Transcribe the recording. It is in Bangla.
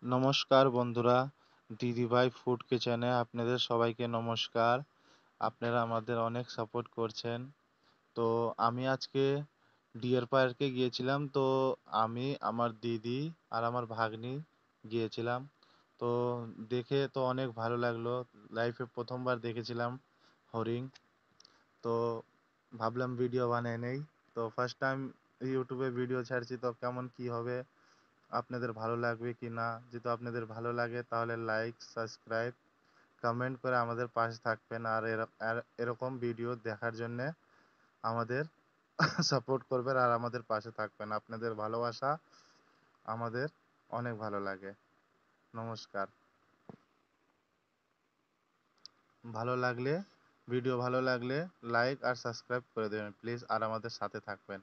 নমস্কার বন্ধুরা, দিদিভাই ফুড কিচেনে আপনাদের সবাইকে নমস্কার। আপনারা আমাদের অনেক সাপোর্ট করছেন। তো আমি আজকে ডিয়ার পার্কে গিয়েছিলাম। তো আমি, আমার দিদি আর আমার ভাগ্নি গিয়েছিলাম। তো দেখে তো অনেক ভালো লাগলো। লাইফে প্রথমবার দেখেছিলাম হরিণ। তো ভাবলাম ভিডিও বানিয়ে নেই। তো ফার্স্ট টাইম ইউটিউবে ভিডিও ছাড়ছি, তো কেমন কি হবে, আপনাদের ভালো লাগবে কি না। যদি আপনাদের ভালো লাগে তাহলে লাইক, সাবস্ক্রাইব, কমেন্ট করে আমাদের পাশে থাকবেন। আর এরকম ভিডিও দেখার জন্যে আমাদের সাপোর্ট করবেন আর আমাদের পাশে থাকবেন। আপনাদের ভালোবাসা আমাদের অনেক ভালো লাগে। নমস্কার। ভালো লাগলে, ভিডিও ভালো লাগলে লাইক আর সাবস্ক্রাইব করে দেবেন প্লিজ, আর আমাদের সাথে থাকবেন।